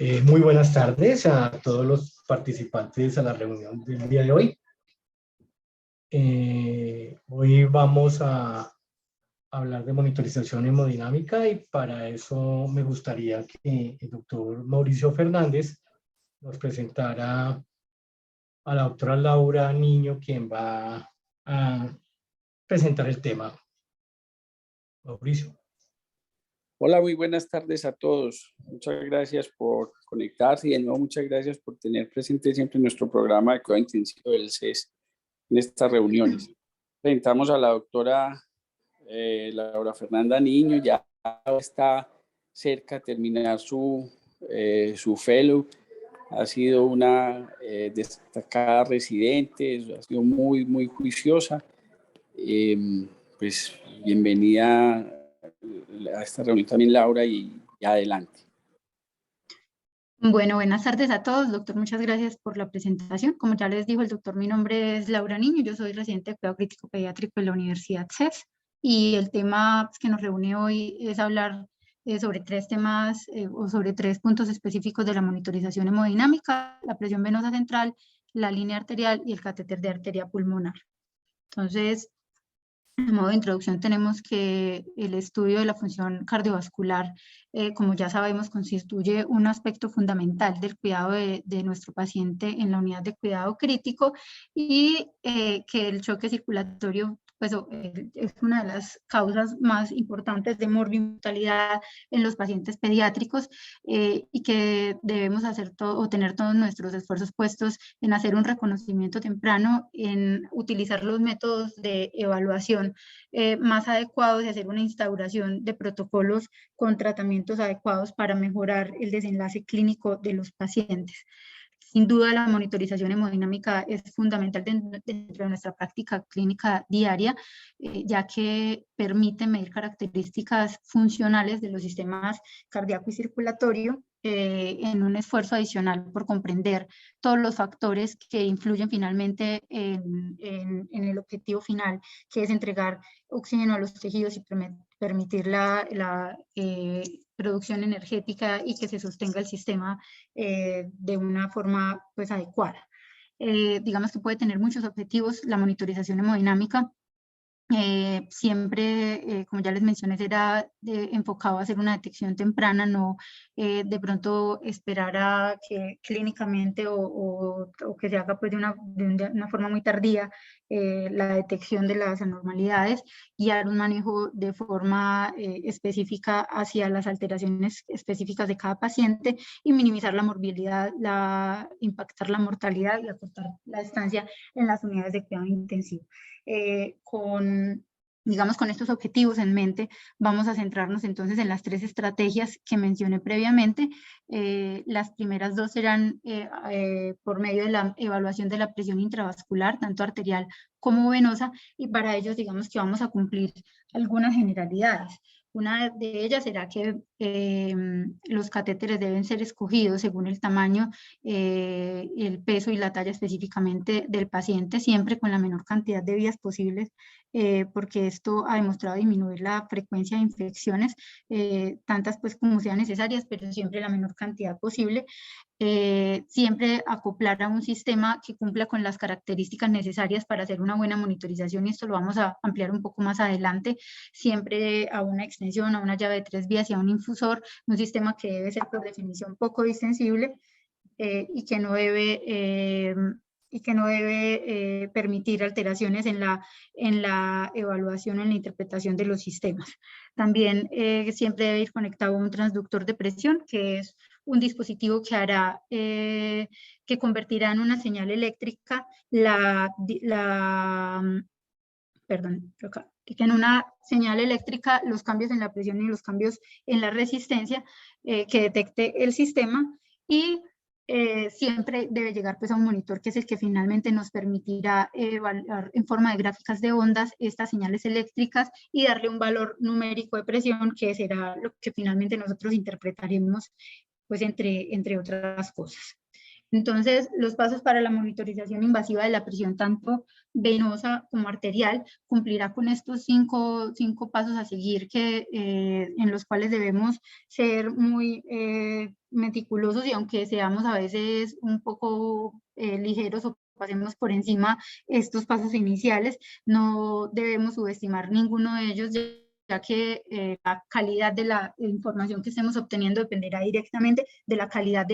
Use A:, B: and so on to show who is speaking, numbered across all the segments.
A: Muy buenas tardes a todos los participantes a la reunión del día de hoy. Hoy vamos a hablar de monitorización hemodinámica y para eso me gustaría que el doctor Mauricio Fernández nos presentara a la doctora Laura Niño, quien va a presentar el tema. Mauricio.
B: Hola, muy buenas tardes a todos. Muchas gracias por conectarse y de nuevo muchas gracias por tener presente siempre nuestro programa de cuidado intensivo del CES en estas reuniones. Presentamos a la doctora Laura Fernanda Niño, ya está cerca de terminar su fellow. Ha sido una destacada residente, ha sido muy juiciosa. Pues bienvenida a esta reunión también, Laura, y adelante.
C: Bueno, buenas tardes a todos, doctor. Muchas gracias por la presentación. Como ya les dijo el doctor, mi nombre es Laura Niño, yo soy residente de cuidado crítico pediátrico en la Universidad CES y el tema que nos reúne hoy es hablar sobre tres temas o sobre tres puntos específicos de la monitorización hemodinámica: la presión venosa central, la línea arterial y el catéter de arteria pulmonar. Entonces, en modo de introducción tenemos que el estudio de la función cardiovascular, como ya sabemos, constituye un aspecto fundamental del cuidado de nuestro paciente en la unidad de cuidado crítico y que el choque circulatorio pues, es una de las causas más importantes de mortalidad en los pacientes pediátricos y que debemos hacer o tener todos nuestros esfuerzos puestos en hacer un reconocimiento temprano, en utilizar los métodos de evaluación más adecuados y hacer una instauración de protocolos con tratamientos adecuados para mejorar el desenlace clínico de los pacientes. Sin duda, la monitorización hemodinámica es fundamental dentro de nuestra práctica clínica diaria, ya que permite medir características funcionales de los sistemas cardíaco y circulatorio en un esfuerzo adicional por comprender todos los factores que influyen finalmente en el objetivo final, que es entregar oxígeno a los tejidos y permitir la producción energética y que se sostenga el sistema de una forma pues, adecuada. Digamos que puede tener muchos objetivos la monitorización hemodinámica. Siempre, como ya les mencioné, será enfocado a hacer una detección temprana, no de pronto esperar a que clínicamente o que se haga pues, de una forma muy tardía la detección de las anormalidades, y dar un manejo de forma específica hacia las alteraciones específicas de cada paciente y minimizar la morbilidad, impactar la mortalidad y acortar la estancia en las unidades de cuidado intensivo. Digamos, con estos objetivos en mente, vamos a centrarnos entonces en las tres estrategias que mencioné previamente. Las primeras dos serán por medio de la evaluación de la presión intravascular, tanto arterial como venosa, y para ellos digamos que vamos a cumplir algunas generalidades. Una de ellas será que los catéteres deben ser escogidos según el tamaño, el peso y la talla específicamente del paciente, siempre con la menor cantidad de vías posibles, porque esto ha demostrado disminuir la frecuencia de infecciones, tantas pues como sean necesarias, pero siempre la menor cantidad posible. Siempre acoplar a un sistema que cumpla con las características necesarias para hacer una buena monitorización, y esto lo vamos a ampliar un poco más adelante, siempre a una extensión, a una llave de 3 vías y a un infusor, un sistema que debe ser por definición poco distensible y que no debe permitir alteraciones en la evaluación o en la interpretación de los sistemas. También siempre debe ir conectado a un transductor de presión, que es un dispositivo que hará, que convertirá en una señal eléctrica que en una señal eléctrica los cambios en la presión y los cambios en la resistencia que detecte el sistema, y siempre debe llegar pues, a un monitor que es el que finalmente nos permitirá evaluar en forma de gráficas de ondas estas señales eléctricas y darle un valor numérico de presión, que será lo que finalmente nosotros interpretaremos pues, entre otras cosas. Entonces, los pasos para la monitorización invasiva de la presión tanto venosa como arterial cumplirá con estos cinco pasos a seguir en los cuales debemos ser muy meticulosos, y aunque seamos a veces un poco ligeros o pasemos por encima estos pasos iniciales, no debemos subestimar ninguno de ellos, ya que la calidad de la información que estemos obteniendo dependerá directamente de la calidad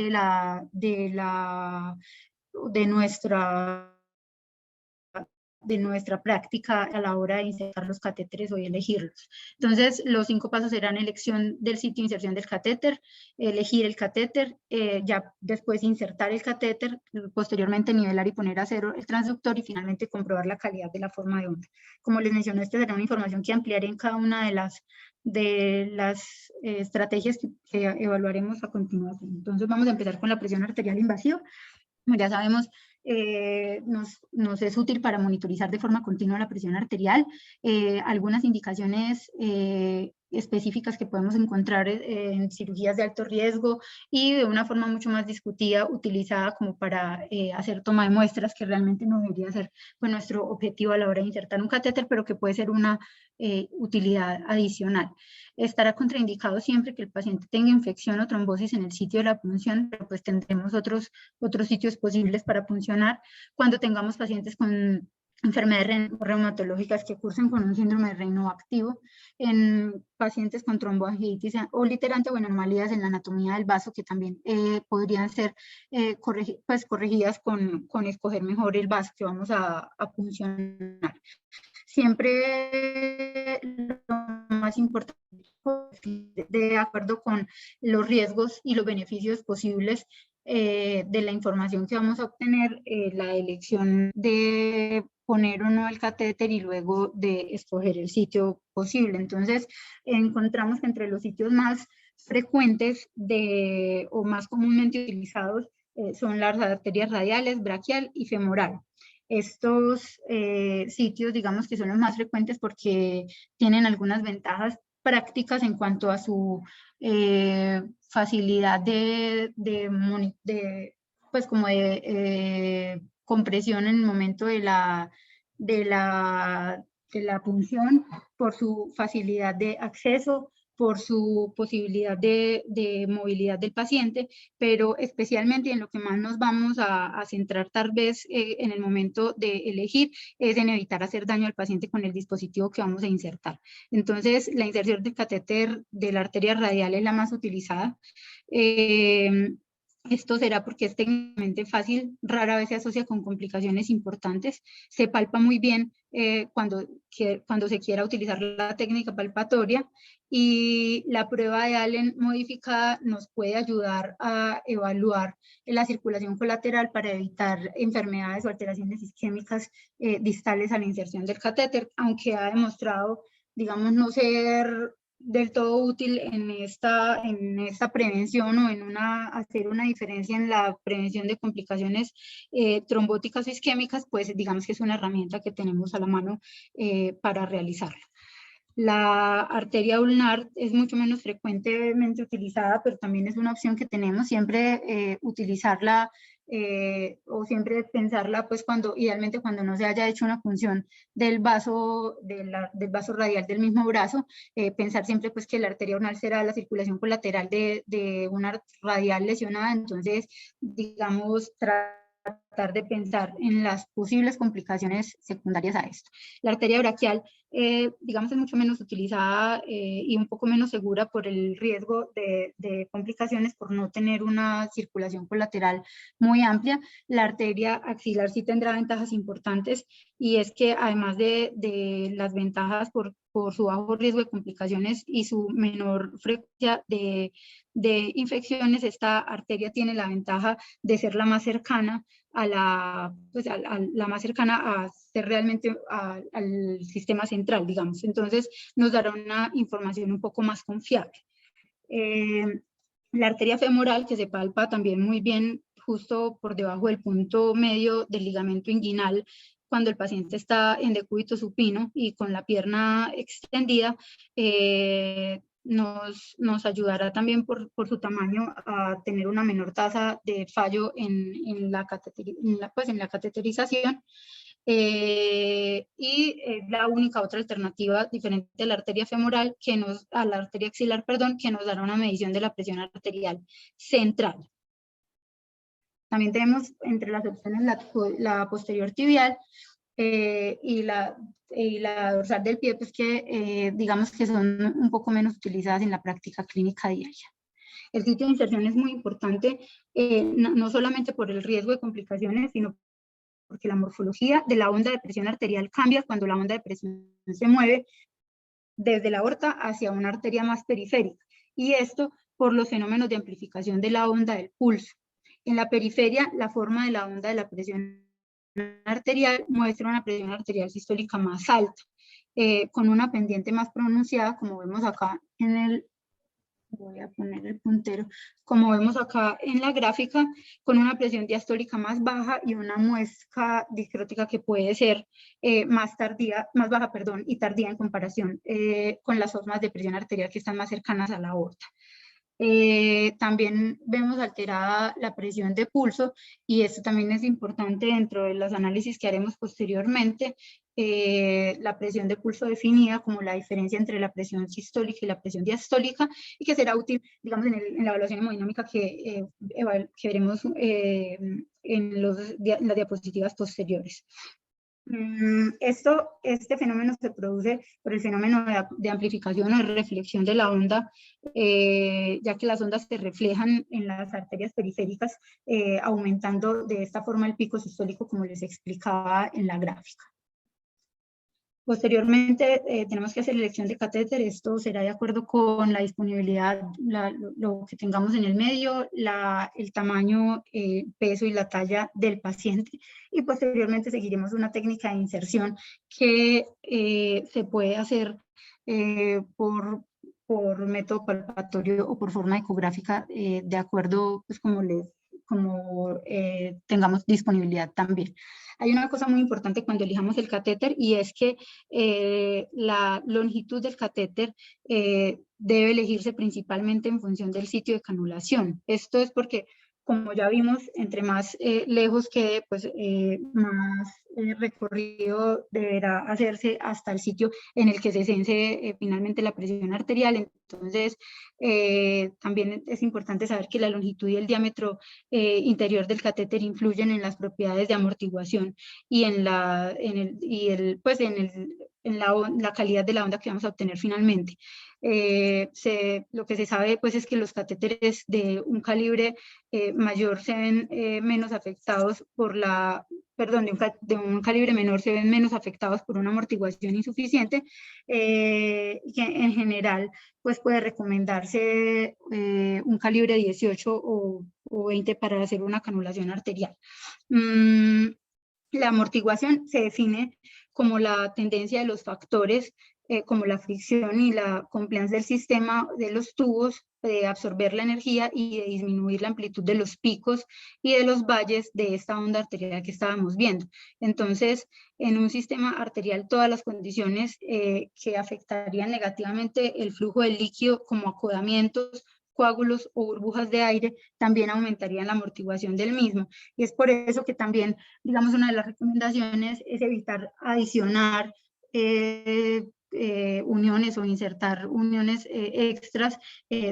C: de nuestra práctica a la hora de insertar los catéteres o de elegirlos. Entonces, los 5 pasos serán elección del sitio de inserción del catéter, elegir el catéter, ya después insertar el catéter, posteriormente nivelar y poner a cero el transductor y finalmente comprobar la calidad de la forma de onda. Como les mencioné, esta será una información que ampliaré en cada una de las estrategias que evaluaremos a continuación. Entonces, vamos a empezar con la presión arterial invasiva. Como ya sabemos, nos es útil para monitorizar de forma continua la presión arterial. Algunas indicaciones específicas que podemos encontrar en cirugías de alto riesgo y de una forma mucho más discutida, utilizada como para hacer toma de muestras, que realmente no debería ser pues, nuestro objetivo a la hora de insertar un catéter, pero que puede ser una utilidad adicional. Estará contraindicado siempre que el paciente tenga infección o trombosis en el sitio de la punción, pero pues tendremos otros sitios posibles para puncionar cuando tengamos pacientes con enfermedades reumatológicas que cursen con un síndrome de Raynaud activo, en pacientes con tromboangiitis obliterante o en anomalías en la anatomía del vaso que también podrían ser corregidas con escoger mejor el vaso que vamos a puncionar. Siempre lo más importante, de acuerdo con los riesgos y los beneficios posibles de la información que vamos a obtener, la elección de poner o no el catéter y luego de escoger el sitio posible. Entonces, encontramos que entre los sitios más frecuentes o más comúnmente utilizados son las arterias radiales, braquial y femoral. Estos sitios, digamos que son los más frecuentes porque tienen algunas ventajas prácticas en cuanto a su facilidad pues como de compresión en el momento de la punción, por su facilidad de acceso, por su posibilidad de movilidad del paciente, pero especialmente en lo que más nos vamos a centrar tal vez en el momento de elegir es en evitar hacer daño al paciente con el dispositivo que vamos a insertar. Entonces, la inserción del catéter de la arteria radial es la más utilizada. Esto será porque es técnicamente fácil, rara vez se asocia con complicaciones importantes, se palpa muy bien cuando se quiera utilizar la técnica palpatoria, y la prueba de Allen modificada nos puede ayudar a evaluar la circulación colateral para evitar enfermedades o alteraciones isquémicas distales a la inserción del catéter, aunque ha demostrado, digamos, no ser del todo útil en esta prevención o en hacer una diferencia en la prevención de complicaciones trombóticas o isquémicas, pues digamos que es una herramienta que tenemos a la mano para realizarlo. La arteria ulnar es mucho menos frecuentemente utilizada, pero también es una opción que tenemos siempre utilizarla o siempre pensarla, pues idealmente cuando no se haya hecho una punción del vaso radial del mismo brazo, pensar siempre pues que la arteria ulnar será la circulación colateral de una radial lesionada. Entonces, digamos, tratar de pensar en las posibles complicaciones secundarias a esto. La arteria braquial, digamos, es mucho menos utilizada y un poco menos segura por el riesgo de complicaciones por no tener una circulación colateral muy amplia. La arteria axilar sí tendrá ventajas importantes, y es que además de las ventajas por su bajo riesgo de complicaciones y su menor frecuencia de infecciones, esta arteria tiene la ventaja de ser la más cercana la más cercana a ser realmente al sistema central, digamos. Entonces, nos dará una información un poco más confiable. La arteria femoral, que se palpa también muy bien justo por debajo del punto medio del ligamento inguinal, cuando el paciente está en decúbito supino y con la pierna extendida, nos ayudará también por su tamaño a tener una menor tasa de fallo en la cateterización. Y es la única otra alternativa diferente a la arteria femoral, a la arteria axilar, perdón, que nos dará una medición de la presión arterial central. También tenemos entre las opciones la posterior tibial y la dorsal del pie, pues que digamos que son un poco menos utilizadas en la práctica clínica diaria. El sitio de inserción es muy importante, no solamente por el riesgo de complicaciones, sino porque la morfología de la onda de presión arterial cambia cuando la onda de presión se mueve desde la aorta hacia una arteria más periférica, y esto por los fenómenos de amplificación de la onda del pulso. En la periferia, la forma de la onda de la presión arterial muestra una presión arterial sistólica más alta, con una pendiente más pronunciada, como vemos acá en el... Voy a poner el puntero, como vemos acá en la gráfica, con una presión diastólica más baja y una muesca discrótica que puede ser más baja, y tardía en comparación con las formas de presión arterial que están más cercanas a la aorta. También vemos alterada la presión de pulso, y esto también es importante dentro de los análisis que haremos posteriormente. La presión de pulso definida como la diferencia entre la presión sistólica y la presión diastólica, y que será útil, digamos, en la evaluación hemodinámica que veremos en las diapositivas posteriores. Este fenómeno se produce por el fenómeno de amplificación o de reflexión de la onda, ya que las ondas se reflejan en las arterias periféricas, aumentando de esta forma el pico sistólico, como les explicaba en la gráfica. Posteriormente tenemos que hacer elección de catéter. Esto será de acuerdo con la disponibilidad, lo que tengamos en el medio, el tamaño, peso y la talla del paciente, y posteriormente seguiremos una técnica de inserción que se puede hacer por método palpatorio o por forma ecográfica, de acuerdo, pues, como tengamos disponibilidad también. Hay una cosa muy importante cuando elijamos el catéter, y es que la longitud del catéter debe elegirse principalmente en función del sitio de canulación. Esto es porque, como ya vimos, entre más lejos quede, pues más recorrido deberá hacerse hasta el sitio en el que se sense finalmente la presión arterial. Entonces, también es importante saber que la longitud y el diámetro interior del catéter influyen en las propiedades de amortiguación y en la calidad de la onda que vamos a obtener finalmente. Lo que se sabe, pues, es que los catéteres de un calibre mayor se ven menos afectados de un calibre menor se ven menos afectados por una amortiguación insuficiente, que en general, pues, puede recomendarse un calibre 18 o 20 para hacer una canulación arterial. La amortiguación se define como la tendencia de los factores, como la fricción y la compliance del sistema de los tubos, de absorber la energía y de disminuir la amplitud de los picos y de los valles de esta onda arterial que estábamos viendo. Entonces, en un sistema arterial, todas las condiciones que afectarían negativamente el flujo del líquido, como acodamientos, coágulos o burbujas de aire, también aumentarían la amortiguación del mismo. Y es por eso que también, digamos, una de las recomendaciones es evitar adicionar uniones o insertar uniones extras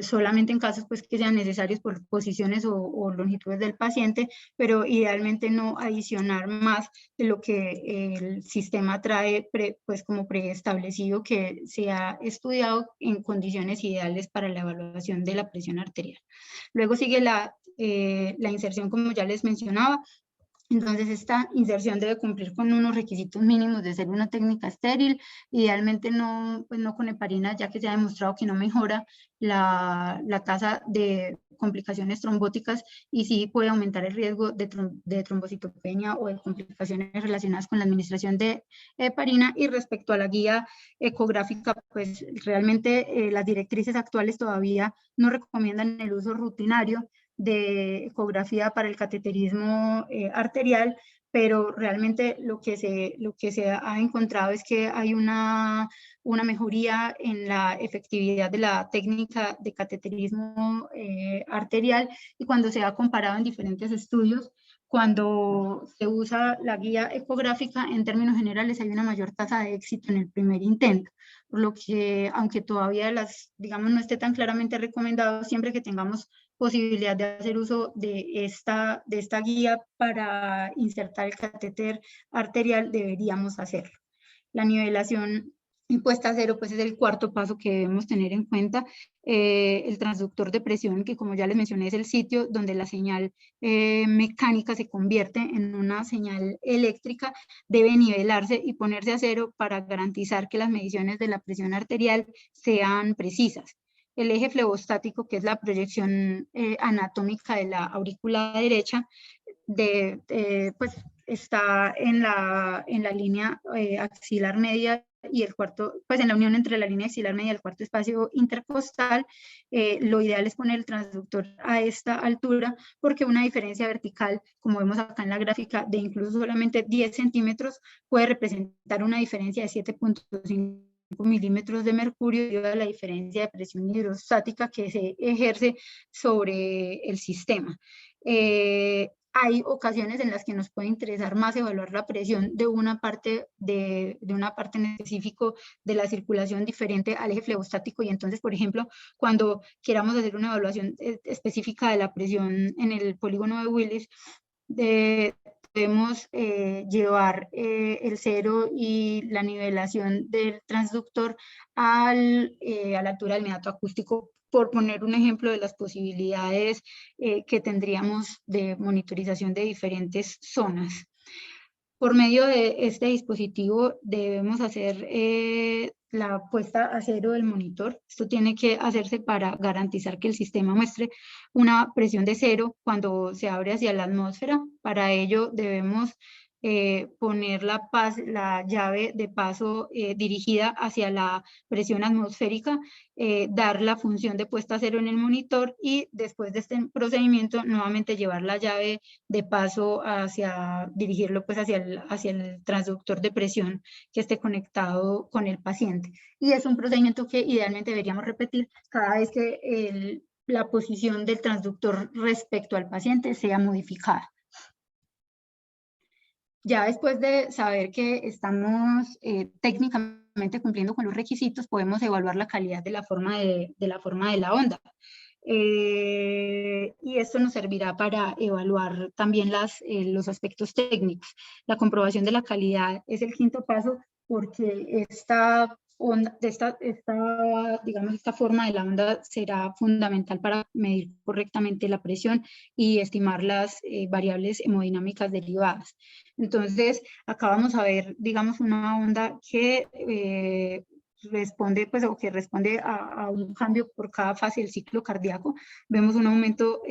C: solamente en casos, pues, que sean necesarios por posiciones o longitudes del paciente, pero idealmente no adicionar más de lo que el sistema trae pues como preestablecido, que se ha estudiado en condiciones ideales para la evaluación de la presión arterial. Luego sigue la inserción, como ya les mencionaba. Entonces, esta inserción debe cumplir con unos requisitos mínimos de ser una técnica estéril, idealmente no con heparina, ya que se ha demostrado que no mejora la tasa de complicaciones trombóticas, y sí puede aumentar el riesgo de trombocitopenia o de complicaciones relacionadas con la administración de heparina. Y respecto a la guía ecográfica, pues realmente las directrices actuales todavía no recomiendan el uso rutinario de ecografía para el cateterismo arterial, pero realmente lo que se ha encontrado es que hay una mejoría en la efectividad de la técnica de cateterismo arterial, y cuando se ha comparado en diferentes estudios, cuando se usa la guía ecográfica, en términos generales hay una mayor tasa de éxito en el primer intento, por lo que, aunque todavía digamos, no esté tan claramente recomendado, siempre que tengamos posibilidad de hacer uso de esta guía para insertar el catéter arterial, deberíamos hacerlo. La nivelación impuesta a cero, pues es el cuarto paso que debemos tener en cuenta. El transductor de presión, que como ya les mencioné, es el sitio donde la señal mecánica se convierte en una señal eléctrica, debe nivelarse y ponerse a cero para garantizar que las mediciones de la presión arterial sean precisas. El eje flebostático, que es la proyección anatómica de la aurícula derecha, pues está en la línea axilar media y el cuarto, pues en la unión entre la línea axilar media y el cuarto espacio intercostal. Lo ideal es poner el transductor a esta altura, porque una diferencia vertical, como vemos acá en la gráfica, de incluso solamente 10 centímetros puede representar una diferencia de 7.5 milímetros de mercurio debido a la diferencia de presión hidrostática que se ejerce sobre el sistema. Hay ocasiones en las que nos puede interesar más evaluar la presión de una parte en específico de la circulación diferente al eje flebostático, y entonces, por ejemplo, cuando queramos hacer una evaluación específica de la presión en el polígono de Willis, podemos llevar el cero y la nivelación del transductor a la altura del meato acústico, por poner un ejemplo de las posibilidades que tendríamos de monitorización de diferentes zonas. Por medio de este dispositivo debemos hacer la puesta a cero del monitor. Esto tiene que hacerse para garantizar que el sistema muestre una presión de cero cuando se abre hacia la atmósfera. Para ello debemos poner la llave de paso dirigida hacia la presión atmosférica, dar la función de puesta a cero en el monitor, y después de este procedimiento nuevamente llevar la llave de paso dirigirlo pues hacia el transductor de presión que esté conectado con el paciente. Y es un procedimiento que idealmente deberíamos repetir cada vez que la posición del transductor respecto al paciente sea modificada. Ya después de saber que estamos técnicamente cumpliendo con los requisitos, podemos evaluar la calidad de la forma de la onda. Y esto nos servirá para evaluar también los aspectos técnicos. La comprobación de la calidad es el quinto paso, porque esta forma de la onda será fundamental para medir correctamente la presión y estimar las variables hemodinámicas derivadas. Entonces, acá vamos a ver, digamos, una onda que responde a un cambio por cada fase del ciclo cardíaco. Vemos un aumento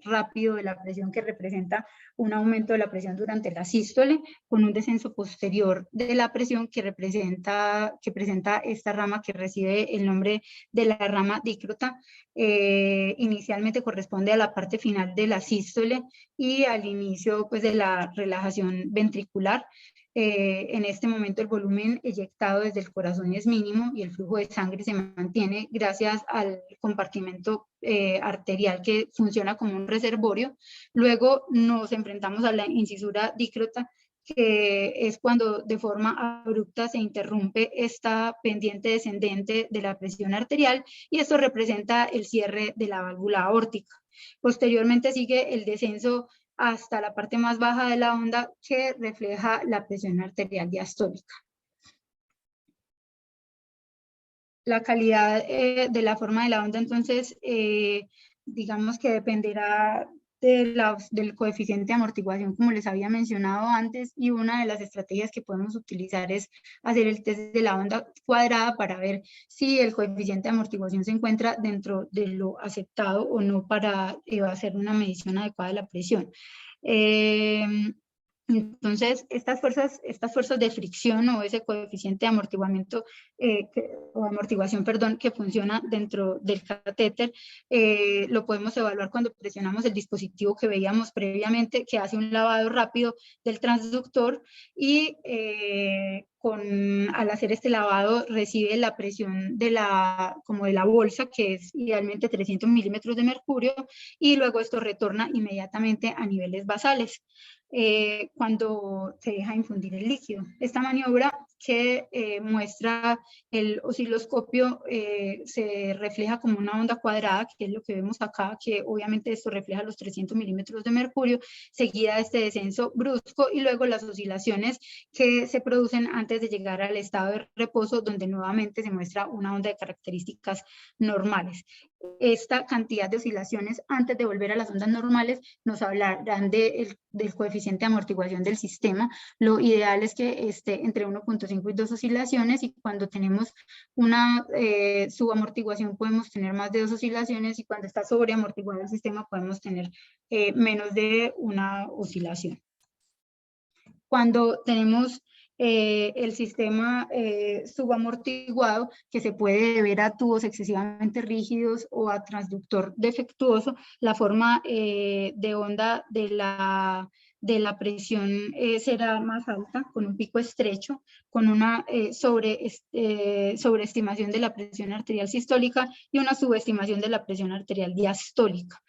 C: rápido de la presión, que representa un aumento de la presión durante la sístole, con un descenso posterior de la presión que presenta esta rama, que recibe el nombre de la rama dícrota. Inicialmente corresponde a la parte final de la sístole y al inicio pues de la relajación ventricular. En este momento el volumen eyectado desde el corazón es mínimo y el flujo de sangre se mantiene gracias al compartimento arterial, que funciona como un reservorio. Luego nos enfrentamos a la incisura dícrota, que es cuando de forma abrupta se interrumpe esta pendiente descendente de la presión arterial, y esto representa el cierre de la válvula aórtica. Posteriormente sigue el descenso hasta la parte más baja de la onda, que refleja la presión arterial diastólica. La calidad de la forma de la onda, entonces, digamos que dependerá del coeficiente de amortiguación, como les había mencionado antes, y una de las estrategias que podemos utilizar es hacer el test de la onda cuadrada para ver si el coeficiente de amortiguación se encuentra dentro de lo aceptado o no, para hacer una medición adecuada de la presión. Entonces, estas fuerzas de fricción o ese coeficiente de amortiguamiento o amortiguación, perdón, que funciona dentro del catéter, lo podemos evaluar cuando presionamos el dispositivo que veíamos previamente, que hace un lavado rápido del transductor y al hacer este lavado recibe la presión de la bolsa, que es idealmente 300 milímetros de mercurio, y luego esto retorna inmediatamente a niveles basales. Cuando se deja infundir el líquido. Esta maniobra que muestra el osciloscopio se refleja como una onda cuadrada, que es lo que vemos acá, que obviamente esto refleja los 300 milímetros de mercurio, seguida de este descenso brusco y luego las oscilaciones que se producen antes de llegar al estado de reposo, donde nuevamente se muestra una onda de características normales. Esta cantidad de oscilaciones antes de volver a las ondas normales nos hablarán del coeficiente de amortiguación del sistema. Lo ideal es que esté entre 1.5 y 2 oscilaciones, y cuando tenemos una subamortiguación podemos tener más de 2 oscilaciones, y cuando está sobreamortiguado el sistema podemos tener menos de una oscilación. Cuando tenemos el sistema subamortiguado, que se puede deber a tubos excesivamente rígidos o a transductor defectuoso, la forma de onda de la presión será más alta, con un pico estrecho, con una sobreestimación de la presión arterial sistólica y una subestimación de la presión arterial diastólica.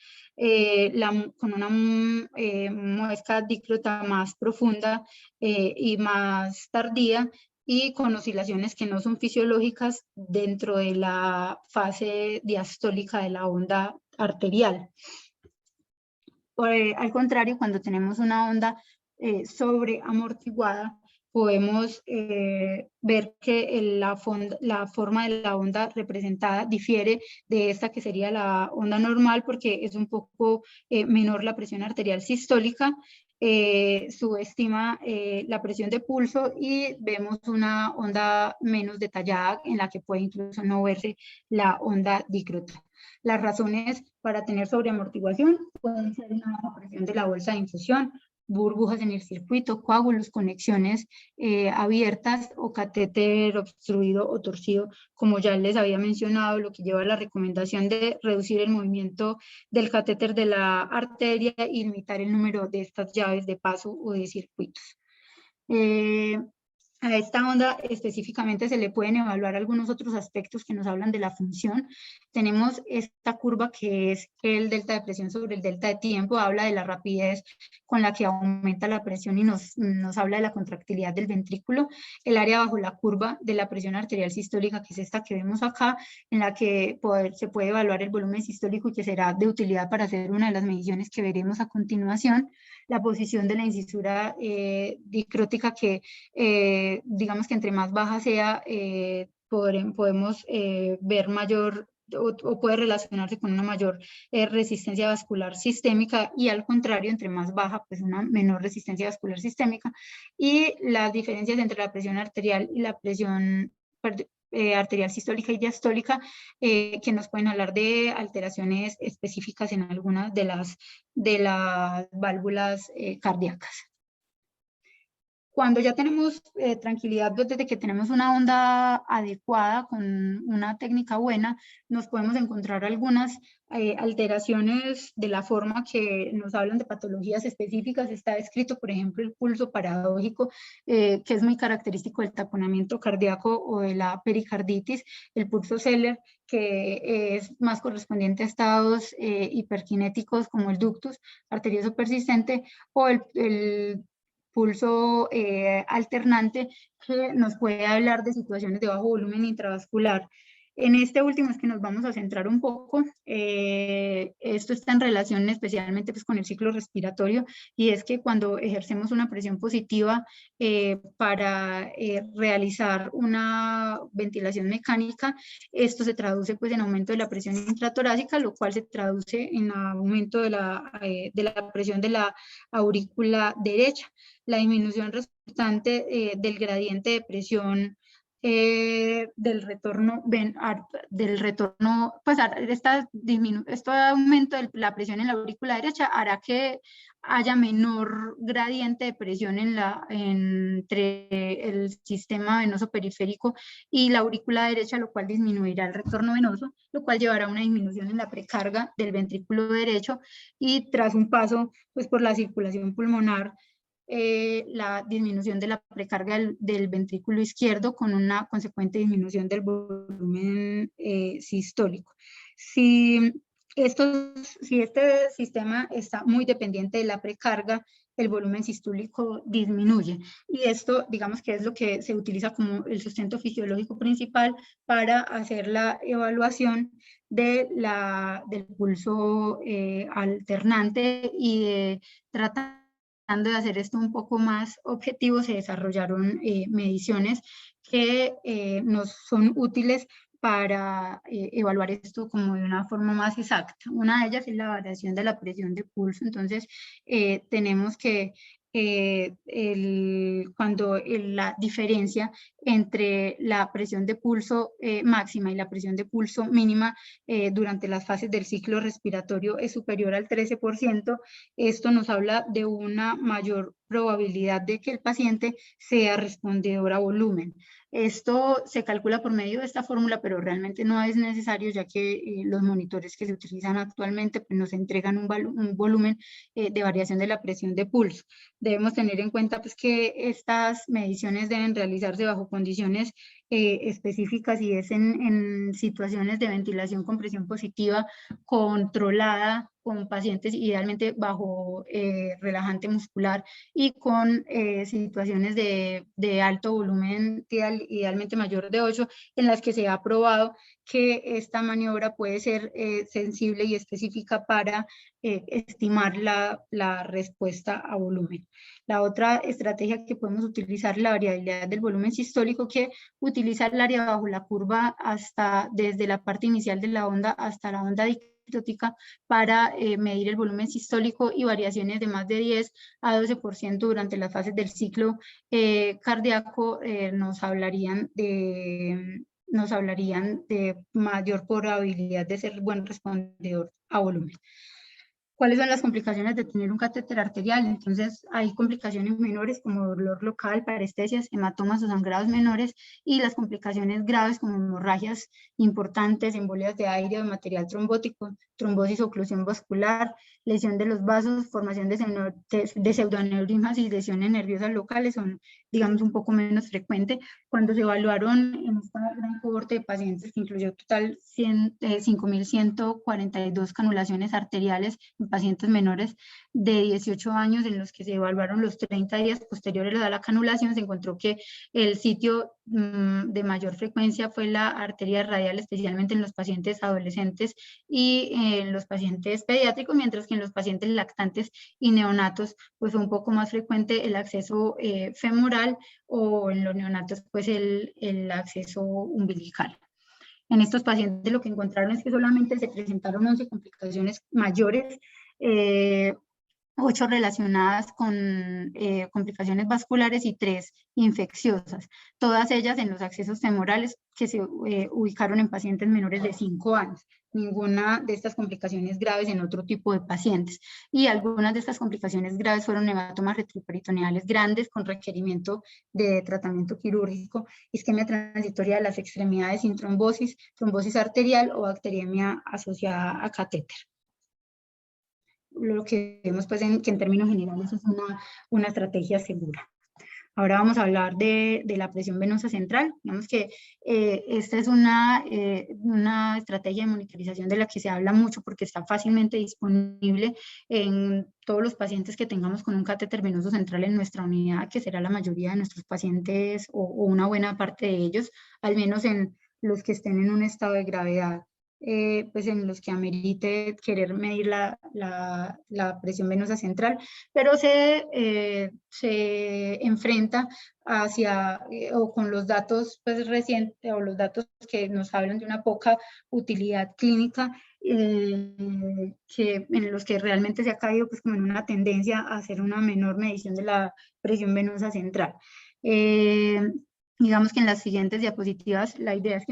C: Con una muesca dícrota más profunda y más tardía, y con oscilaciones que no son fisiológicas dentro de la fase diastólica de la onda arterial. Al contrario, cuando tenemos una onda sobreamortiguada, podemos ver que la forma de la onda representada difiere de esta, que sería la onda normal, porque es un poco menor la presión arterial sistólica, subestima la presión de pulso, y vemos una onda menos detallada en la que puede incluso no verse la onda dícrota. Las razones para tener sobreamortiguación pueden ser una baja presión de la bolsa de infusión, burbujas en el circuito, coágulos, conexiones abiertas o catéter obstruido o torcido, como ya les había mencionado, lo que lleva a la recomendación de reducir el movimiento del catéter de la arteria y limitar el número de estas llaves de paso o de circuitos. A esta onda específicamente se le pueden evaluar algunos otros aspectos que nos hablan de la función. Tenemos esta curva, que es el delta de presión sobre el delta de tiempo, habla de la rapidez con la que aumenta la presión y nos habla de la contractilidad del ventrículo. El área bajo la curva de la presión arterial sistólica, que es esta que vemos acá, en la que se puede evaluar el volumen sistólico y que será de utilidad para hacer una de las mediciones que veremos a continuación. La posición de la incisura dicrótica, que digamos que entre más baja sea, podemos ver mayor o puede relacionarse con una mayor resistencia vascular sistémica, y al contrario, entre más baja, pues una menor resistencia vascular sistémica. Y las diferencias entre la presión arterial y la presión arterial sistólica y diastólica, que nos pueden hablar de alteraciones específicas en algunas de las válvulas cardíacas. Cuando ya tenemos tranquilidad desde que tenemos una onda adecuada con una técnica buena, nos podemos encontrar algunas alteraciones de la forma que nos hablan de patologías específicas. Está descrito, por ejemplo, el pulso paradójico, que es muy característico del taponamiento cardíaco o de la pericarditis, el pulso Zeller, que es más correspondiente a estados hiperkinéticos como el ductus arterioso persistente, o el pulso alternante, que nos puede hablar de situaciones de bajo volumen intravascular. En este último es que nos vamos a centrar un poco. Esto está en relación especialmente pues, con el ciclo respiratorio, y es que cuando ejercemos una presión positiva para realizar una ventilación mecánica, esto se traduce pues, en aumento de la presión intratorácica, lo cual se traduce en aumento de la presión de la aurícula derecha. La disminución resultante del gradiente de presión del retorno, pues este aumento de la presión en la aurícula derecha hará que haya menor gradiente de presión entre el sistema venoso periférico y la aurícula derecha, lo cual disminuirá el retorno venoso, lo cual llevará a una disminución en la precarga del ventrículo derecho y tras un paso pues, por la circulación pulmonar, la disminución de la precarga del ventrículo izquierdo con una consecuente disminución del volumen sistólico. Si este sistema está muy dependiente de la precarga, el volumen sistólico disminuye. Y esto, digamos que es lo que se utiliza como el sustento fisiológico principal para hacer la evaluación del pulso alternante y tratar de hacer esto un poco más objetivo, se desarrollaron mediciones que nos son útiles para evaluar esto como de una forma más exacta. Una de ellas es la variación de la presión de pulso. Entonces, tenemos que la diferencia entre la presión de pulso máxima y la presión de pulso mínima durante las fases del ciclo respiratorio es superior al 13%, esto nos habla de una mayor probabilidad de que el paciente sea respondedor a volumen. Esto se calcula por medio de esta fórmula, pero realmente no es necesario, ya que los monitores que se utilizan actualmente pues, nos entregan un volumen de variación de la presión de pulso. Debemos tener en cuenta pues, que estas mediciones deben realizarse bajo condiciones específicas y es en situaciones de ventilación con presión positiva controlada, con pacientes idealmente bajo relajante muscular y con situaciones de alto volumen, idealmente mayor de 8, en las que se ha probado que esta maniobra puede ser sensible y específica para estimar la respuesta a volumen. La otra estrategia que podemos utilizar es la variabilidad del volumen sistólico, que utiliza el área bajo la curva desde la parte inicial de la onda hasta la onda dictótica para medir el volumen sistólico y variaciones de más de 10 a 12% durante las fases del ciclo cardíaco nos hablarían de mayor probabilidad de ser buen respondedor a volumen. ¿Cuáles son las complicaciones de tener un catéter arterial? Entonces, hay complicaciones menores como dolor local, parestesias, hematomas o sangrados menores, y las complicaciones graves como hemorragias importantes, embolias de aire o material trombótico, trombosis o oclusión vascular, lesión de los vasos, formación de pseudoaneurismas y lesiones nerviosas locales son, digamos, un poco menos frecuentes. Cuando se evaluaron en esta gran cohorte de pacientes que incluyó total 5.142 canulaciones arteriales en pacientes menores de 18 años en los que se evaluaron los 30 días posteriores a la canulación, se encontró que el sitio de mayor frecuencia fue la arteria radial, especialmente en los pacientes adolescentes y en los pacientes pediátricos, mientras que en los pacientes lactantes y neonatos pues fue un poco más frecuente el acceso femoral, o en los neonatos pues el acceso umbilical. En estos pacientes lo que encontraron es que solamente se presentaron 11 complicaciones mayores, 8 relacionadas con complicaciones vasculares y 3 infecciosas, todas ellas en los accesos femorales que se ubicaron en pacientes menores de 5 años. Ninguna de estas complicaciones graves en otro tipo de pacientes. Y algunas de estas complicaciones graves fueron hematomas retroperitoneales grandes con requerimiento de tratamiento quirúrgico, isquemia transitoria de las extremidades sin trombosis, trombosis arterial o bacteriemia asociada a catéter. Lo que vemos pues que en términos generales es una estrategia segura. Ahora vamos a hablar de la presión venosa central. Digamos que esta es una estrategia de monitorización de la que se habla mucho porque está fácilmente disponible en todos los pacientes que tengamos con un catéter venoso central en nuestra unidad, que será la mayoría de nuestros pacientes o una buena parte de ellos, al menos en los que estén en un estado de gravedad. Pues en los que amerite querer medir la presión venosa central, pero se enfrenta hacia o con los datos pues, recientes o los datos que nos hablan de una poca utilidad clínica, en los que realmente se ha caído pues, como en una tendencia a hacer una menor medición de la presión venosa central. digamos que en las siguientes diapositivas la idea es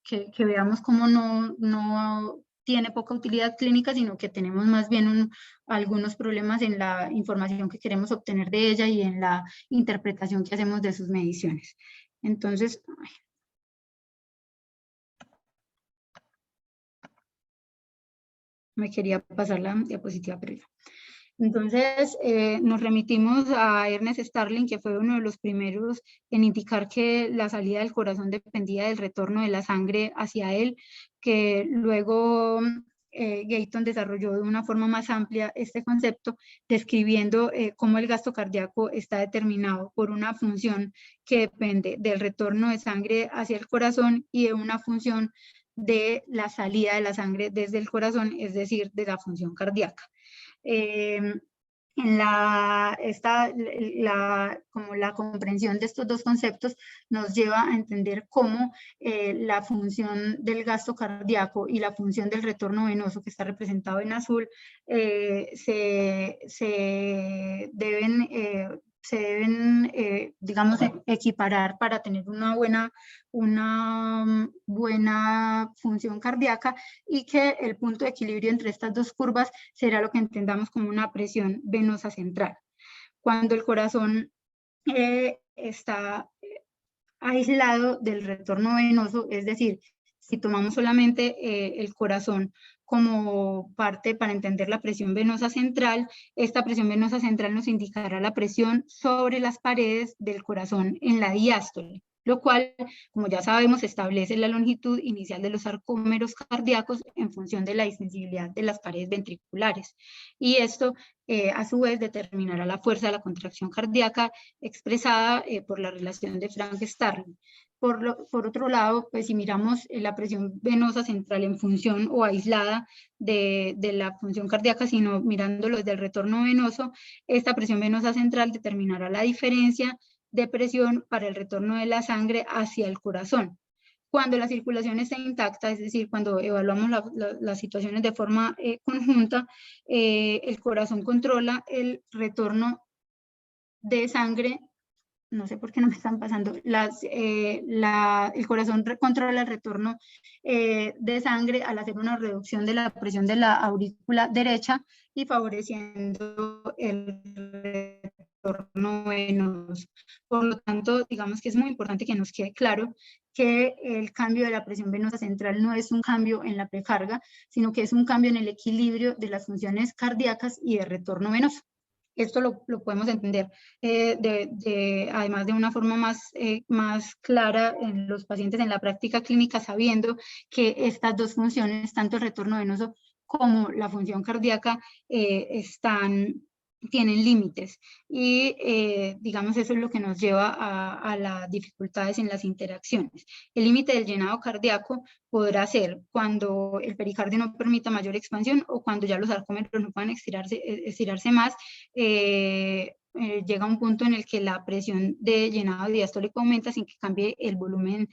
C: que veamos cómo no tiene poca utilidad clínica, sino que tenemos más bien algunos problemas en la información que queremos obtener de ella y en la interpretación que hacemos de sus mediciones. Entonces, me quería pasar la diapositiva, pero ya. Entonces, nos remitimos a Ernest Starling, que fue uno de los primeros en indicar que la salida del corazón dependía del retorno de la sangre hacia él, que luego Gayton desarrolló de una forma más amplia este concepto, describiendo cómo el gasto cardíaco está determinado por una función que depende del retorno de sangre hacia el corazón y de una función de la salida de la sangre desde el corazón, es decir, de la función cardíaca. Como la comprensión de estos dos conceptos nos lleva a entender cómo la función del gasto cardíaco y la función del retorno venoso, que está representado en azul, se deben digamos, equiparar para tener una buena función cardíaca, y que el punto de equilibrio entre estas dos curvas será lo que entendamos como una presión venosa central. Cuando el corazón está aislado del retorno venoso, es decir, si tomamos solamente el corazón como parte para entender la presión venosa central, esta presión venosa central nos indicará la presión sobre las paredes del corazón en la diástole, lo cual, como ya sabemos, establece la longitud inicial de los arcómeros cardíacos en función de la distensibilidad de las paredes ventriculares. Y esto, a su vez, determinará la fuerza de la contracción cardíaca expresada por la relación de Frank-Starling. Por otro lado, pues si miramos la presión venosa central en función o aislada de la función cardíaca, sino mirándolo desde el retorno venoso, esta presión venosa central determinará la diferencia de presión para el retorno de la sangre hacia el corazón. Cuando la circulación está intacta, es decir, cuando evaluamos las situaciones de forma conjunta, el corazón controla el retorno de sangre. No sé por qué no me están pasando, el corazón controla el retorno de sangre al hacer una reducción de la presión de la aurícula derecha y favoreciendo el retorno venoso. Por lo tanto, digamos que es muy importante que nos quede claro que el cambio de la presión venosa central no es un cambio en la precarga, sino que es un cambio en el equilibrio de las funciones cardíacas y de retorno venoso. Esto lo podemos entender además de una forma más clara en los pacientes en la práctica clínica, sabiendo que estas dos funciones, tanto el retorno venoso como la función cardíaca, tienen límites, y digamos eso es lo que nos lleva a las dificultades en las interacciones. El límite del llenado cardíaco podrá ser cuando el pericardio no permita mayor expansión o cuando ya los arcómetros no puedan estirarse más. Llega un punto en el que la presión de llenado diastólico aumenta sin que cambie el volumen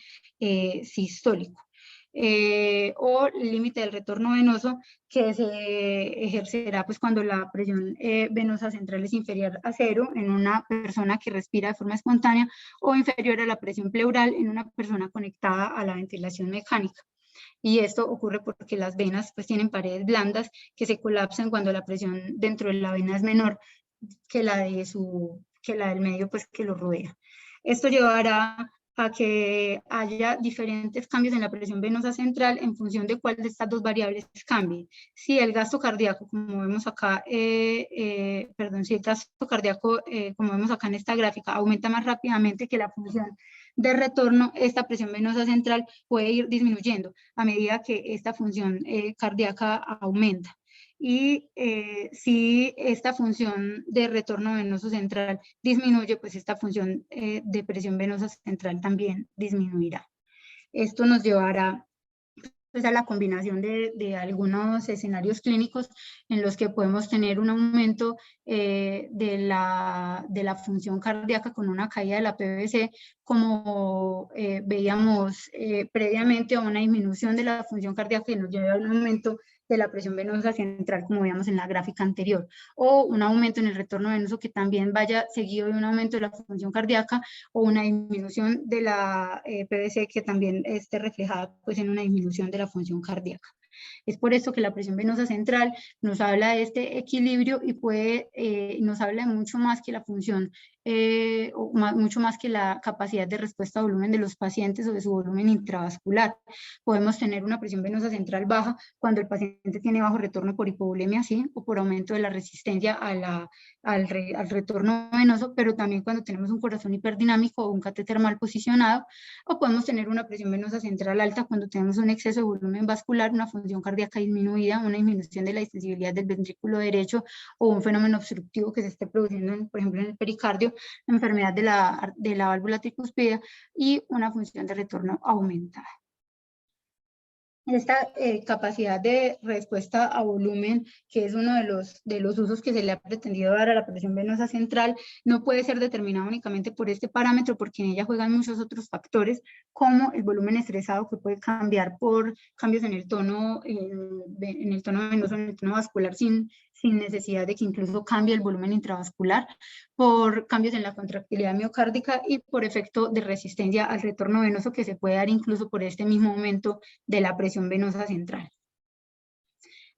C: sistólico. O el límite del retorno venoso, que se ejercerá pues cuando la presión venosa central es inferior a 0 en una persona que respira de forma espontánea, o inferior a la presión pleural en una persona conectada a la ventilación mecánica. Y esto ocurre porque las venas pues tienen paredes blandas que se colapsan cuando la presión dentro de la vena es menor que la del medio pues que lo rodea. Esto llevará a que haya diferentes cambios en la presión venosa central en función de cuál de estas dos variables cambie. Si el gasto cardíaco, como vemos acá, si el gasto cardíaco, como vemos acá en esta gráfica, aumenta más rápidamente que la función de retorno, esta presión venosa central puede ir disminuyendo a medida que esta función cardíaca aumenta. Y si esta función de retorno venoso central disminuye, pues esta función de presión venosa central también disminuirá. Esto nos llevará pues, a la combinación de algunos escenarios clínicos en los que podemos tener un aumento de la función cardíaca con una caída de la PVC, como veíamos previamente, a una disminución de la función cardíaca que nos lleva a un aumento de la presión venosa central, como veíamos en la gráfica anterior, o un aumento en el retorno venoso que también vaya seguido de un aumento de la función cardíaca, o una disminución de la PVC que también esté reflejada pues, en una disminución de la función cardíaca. Es por esto que la presión venosa central nos habla de este equilibrio y nos habla de mucho más que la función, mucho más que la capacidad de respuesta a volumen de los pacientes o de su volumen intravascular. Podemos tener una presión venosa central baja cuando el paciente tiene bajo retorno por hipovolemia, sí, o por aumento de la resistencia al retorno venoso, pero también cuando tenemos un corazón hiperdinámico o un catéter mal posicionado, o podemos tener una presión venosa central alta cuando tenemos un exceso de volumen vascular, una función cardíaca disminuida, una disminución de la distensibilidad del ventrículo derecho o un fenómeno obstructivo que se esté produciendo, por ejemplo, en el pericardio, la enfermedad de la válvula tricuspidea y una función de retorno aumentada. Esta capacidad de respuesta a volumen, que es uno de los usos que se le ha pretendido dar a la presión venosa central, no puede ser determinado únicamente por este parámetro, porque en ella juegan muchos otros factores, como el volumen estresado, que puede cambiar por cambios en el tono venoso, en el tono vascular, sin necesidad de que incluso cambie el volumen intravascular, por cambios en la contractilidad miocárdica y por efecto de resistencia al retorno venoso que se puede dar incluso por este mismo aumento de la presión venosa central.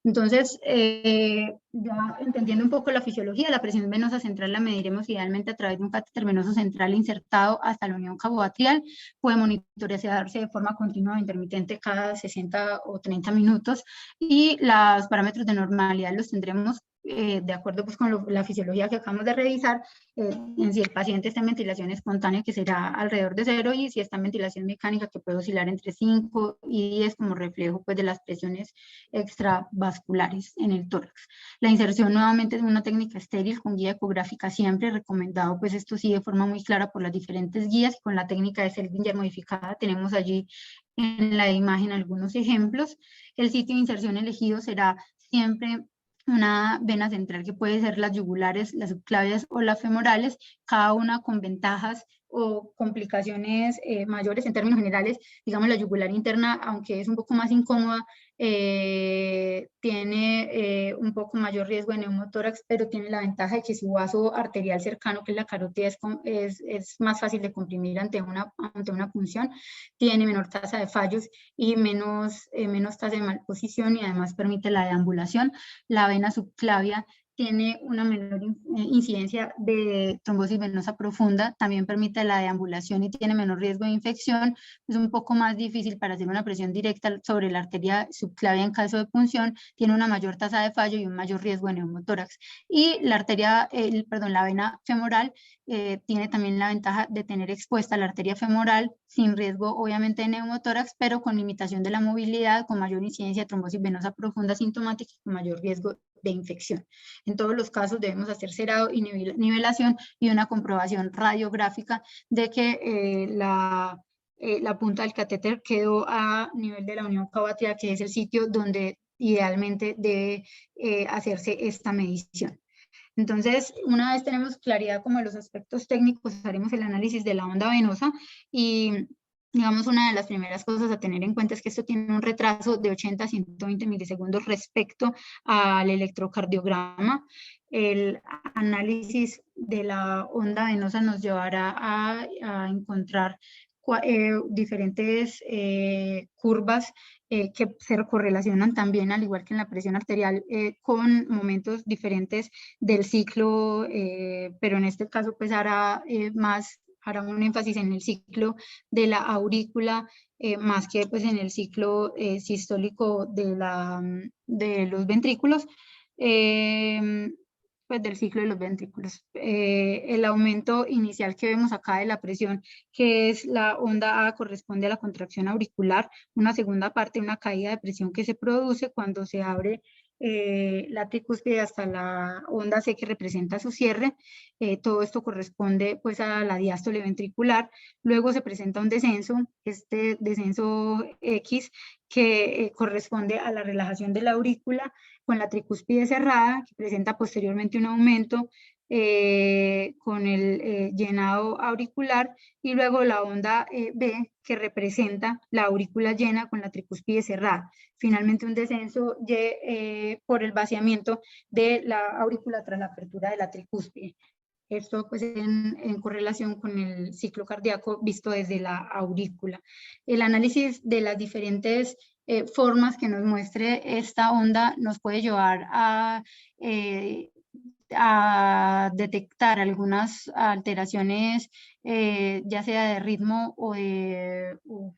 C: Entonces, ya entendiendo un poco la fisiología, la presión venosa central la mediremos idealmente a través de un catéter venoso central insertado hasta la unión cavoatrial. Puede monitorearse de forma continua o intermitente cada 60 o 30 minutos y los parámetros de normalidad los tendremos de acuerdo pues, con la fisiología que acabamos de revisar, en si el paciente está en ventilación espontánea, que será alrededor de 0, y si está en ventilación mecánica, que puede oscilar entre 5 y 10 como reflejo pues, de las presiones extravasculares en el tórax. La inserción nuevamente es una técnica estéril con guía ecográfica siempre recomendado, pues esto sí de forma muy clara por las diferentes guías, y con la técnica de Seldinger modificada tenemos allí en la imagen algunos ejemplos. El sitio de inserción elegido será siempre una vena central que puede ser las yugulares, las subclavias o las femorales, cada una con ventajas o complicaciones mayores en términos generales. Digamos, la yugular interna, aunque es un poco más incómoda, tiene un poco mayor riesgo de neumotórax, pero tiene la ventaja de que su vaso arterial cercano, que es la carótida, es más fácil de comprimir ante una punción, tiene menor tasa de fallos y menos tasa de malposición, y además permite la deambulación. La vena subclavia tiene una menor incidencia de trombosis venosa profunda, también permite la deambulación y tiene menor riesgo de infección. Es un poco más difícil para hacer una presión directa sobre la arteria subclavia en caso de punción, tiene una mayor tasa de fallo y un mayor riesgo de neumotórax. Y la la vena femoral tiene también la ventaja de tener expuesta la arteria femoral sin riesgo obviamente de neumotórax, pero con limitación de la movilidad, con mayor incidencia de trombosis venosa profunda sintomática y con mayor riesgo de infección. En todos los casos debemos hacer cerado y nivelación y una comprobación radiográfica de que la punta del catéter quedó a nivel de la unión cavoatrial, que es el sitio donde idealmente debe hacerse esta medición. Entonces, una vez tenemos claridad como de los aspectos técnicos, haremos el análisis de la onda venosa y, digamos, una de las primeras cosas a tener en cuenta es que esto tiene un retraso de 80 a 120 milisegundos respecto al electrocardiograma. El análisis de la onda venosa nos llevará a encontrar diferentes curvas que se correlacionan también, al igual que en la presión arterial, con momentos diferentes del ciclo, pero en este caso pues hará un énfasis en el ciclo de la aurícula, más que pues en el ciclo sistólico de los ventrículos, pues del ciclo de los ventrículos. El aumento inicial que vemos acá de la presión, que es la onda A, corresponde a la contracción auricular. Una segunda parte, una caída de presión que se produce cuando se abre la tricúspide hasta la onda C, que representa su cierre. Todo esto corresponde pues a la diástole ventricular. Luego se presenta un descenso, este descenso X, que corresponde a la relajación de la aurícula con la tricúspide cerrada, que presenta posteriormente un aumento con el llenado auricular, y luego la onda B, que representa la aurícula llena con la tricúspide cerrada. Finalmente un descenso por el vaciamiento de la aurícula tras la apertura de la tricúspide. Esto pues en correlación con el ciclo cardíaco visto desde la aurícula. El análisis de las diferentes formas que nos muestre esta onda nos puede llevar a detectar algunas alteraciones, ya sea de ritmo o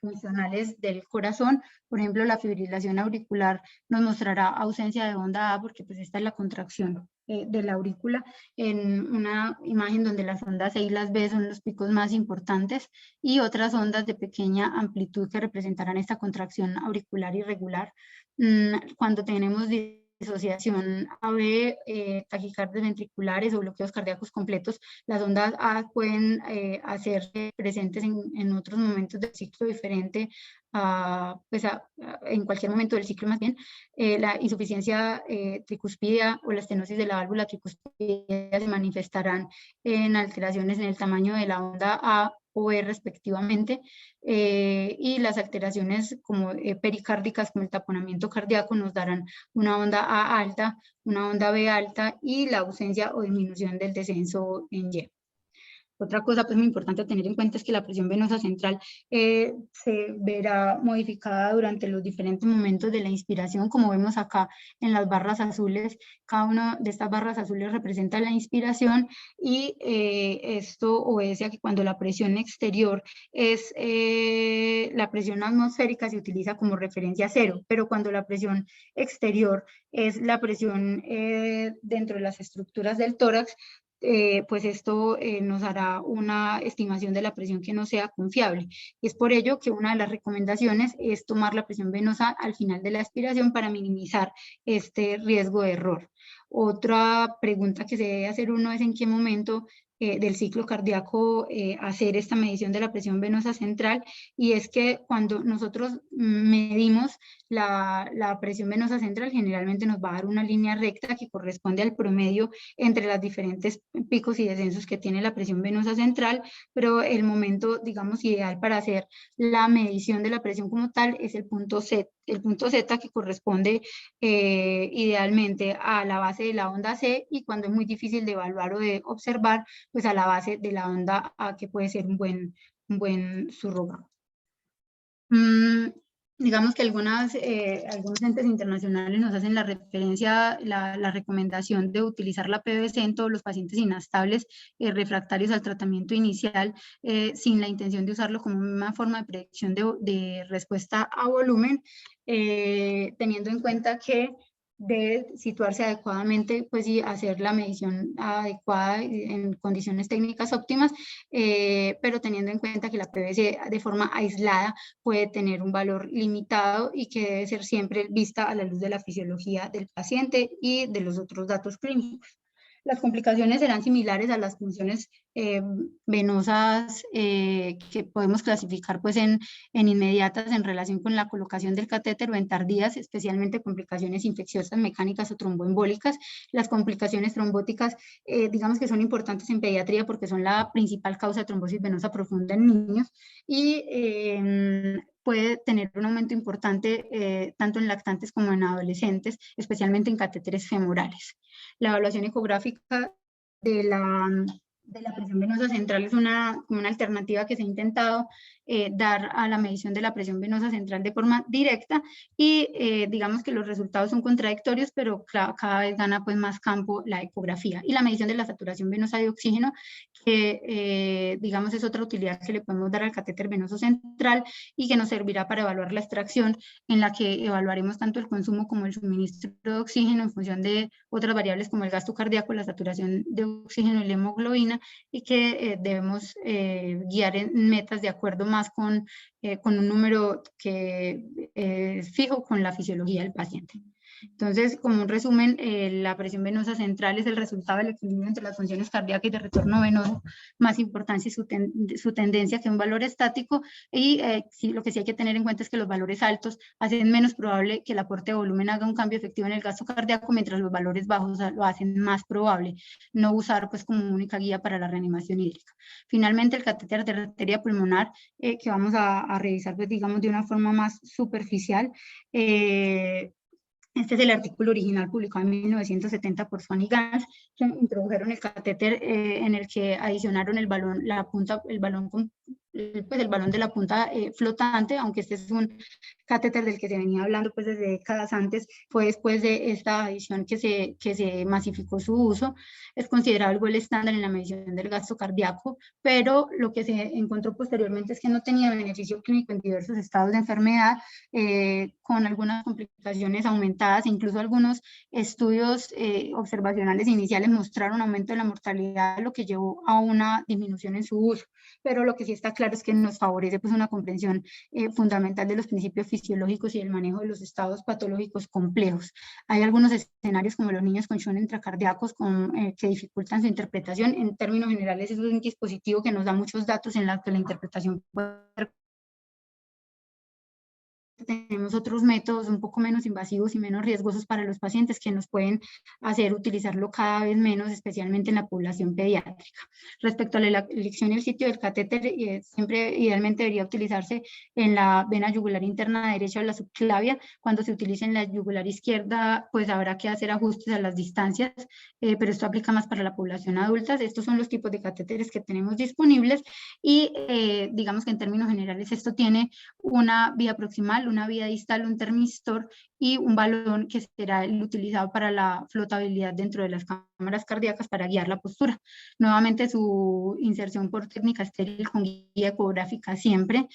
C: funcionales del corazón. Por ejemplo, la fibrilación auricular nos mostrará ausencia de onda A, porque pues esta es la contracción de la aurícula, en una imagen donde las ondas A y las B son los picos más importantes, y otras ondas de pequeña amplitud que representarán esta contracción auricular irregular. Cuando tenemos disociación AB, taquicardias ventriculares o bloqueos cardíacos completos, las ondas A pueden hacerse presentes en otros momentos del ciclo diferente, en cualquier momento del ciclo más bien. La insuficiencia tricúspida o la estenosis de la válvula tricúspide se manifestarán en alteraciones en el tamaño de la onda A o B respectivamente, y las alteraciones como pericárdicas, como el taponamiento cardíaco, nos darán una onda A alta, una onda B alta y la ausencia o disminución del descenso en Y. Otra cosa pues muy importante a tener en cuenta es que la presión venosa central se verá modificada durante los diferentes momentos de la inspiración, como vemos acá en las barras azules. Cada una de estas barras azules representa la inspiración, y esto obedece a que cuando la presión exterior es la presión atmosférica, se utiliza como referencia cero, pero cuando la presión exterior es la presión dentro de las estructuras del tórax, pues esto nos hará una estimación de la presión que no sea confiable. Y es por ello que una de las recomendaciones es tomar la presión venosa al final de la aspiración para minimizar este riesgo de error. Otra pregunta que se debe hacer uno es en qué momento del ciclo cardíaco hacer esta medición de la presión venosa central, y es que cuando nosotros medimos la presión venosa central, generalmente nos va a dar una línea recta que corresponde al promedio entre las diferentes picos y descensos que tiene la presión venosa central, pero el momento, digamos, ideal para hacer la medición de la presión como tal es el punto Z, que corresponde idealmente a la base de la onda C, y cuando es muy difícil de evaluar o de observar, pues a la base de la onda A, que puede ser un buen surrogado. Digamos que algunos entes internacionales nos hacen la referencia, la recomendación de utilizar la PVC en todos los pacientes inestables refractarios al tratamiento inicial, sin la intención de usarlo como una forma de predicción de respuesta a volumen, teniendo en cuenta que debe situarse adecuadamente, pues, y hacer la medición adecuada en condiciones técnicas óptimas, pero teniendo en cuenta que la PVC de forma aislada puede tener un valor limitado y que debe ser siempre vista a la luz de la fisiología del paciente y de los otros datos clínicos. Las complicaciones serán similares a las funciones venosas que podemos clasificar pues en inmediatas en relación con la colocación del catéter, o en tardías, especialmente complicaciones infecciosas mecánicas o tromboembólicas. Las complicaciones trombóticas digamos que son importantes en pediatría porque son la principal causa de trombosis venosa profunda en niños, y puede tener un aumento importante tanto en lactantes como en adolescentes, especialmente en catéteres femorales. La evaluación ecográfica de la presión venosa central es una alternativa que se ha intentado dar a la medición de la presión venosa central de forma directa, y digamos que los resultados son contradictorios, pero cada vez gana pues más campo la ecografía y la medición de la saturación venosa de oxígeno, que digamos es otra utilidad que le podemos dar al catéter venoso central y que nos servirá para evaluar la extracción, en la que evaluaremos tanto el consumo como el suministro de oxígeno en función de otras variables como el gasto cardíaco, la saturación de oxígeno y la hemoglobina, y que debemos guiar en metas de acuerdo más con un número que fijo con la fisiología del paciente. Entonces, como un resumen, la presión venosa central es el resultado del equilibrio entre las funciones cardíacas y de retorno venoso, más importancia y su tendencia que un valor estático, y sí, lo que sí hay que tener en cuenta es que los valores altos hacen menos probable que el aporte de volumen haga un cambio efectivo en el gasto cardíaco, mientras los valores bajos lo hacen más probable. No usar pues como única guía para la reanimación hídrica. Finalmente, el catéter de arteria pulmonar, que vamos a revisar pues digamos de una forma más superficial. Este es el artículo original publicado en 1970 por Swan y Gans, que introdujeron el catéter en el que adicionaron el balón, el balón de la punta flotante, aunque este es un catéter del que se venía hablando pues desde décadas antes. Fue después de esta adición que se masificó su uso. Es considerado el gol estándar en la medición del gasto cardíaco, pero lo que se encontró posteriormente es que no tenía beneficio clínico en diversos estados de enfermedad, con algunas complicaciones aumentadas, e incluso algunos estudios observacionales iniciales mostraron aumento de la mortalidad, lo que llevó a una disminución en su uso. Pero lo que sí está claro es que nos favorece pues una comprensión fundamental de los principios fisiológicos y el manejo de los estados patológicos complejos. Hay algunos escenarios como los niños con shock intracardíacos que dificultan su interpretación. En términos generales es un dispositivo que nos da muchos datos en la que la interpretación puede ser. Tenemos otros métodos un poco menos invasivos y menos riesgosos para los pacientes que nos pueden hacer utilizarlo cada vez menos, especialmente en la población pediátrica. Respecto a la elección y el sitio del catéter, siempre idealmente debería utilizarse en la vena yugular interna derecha o la subclavia. Cuando se utilice en la yugular izquierda, pues habrá que hacer ajustes a las distancias, pero esto aplica más para la población adulta. Estos son los tipos de catéteres que tenemos disponibles y digamos que en términos generales esto tiene una vía proximal, una vía distal, un termistor y un balón que será el utilizado para la flotabilidad dentro de las cámaras cardíacas para guiar la postura. Nuevamente su inserción por técnica estéril con guía ecográfica siempre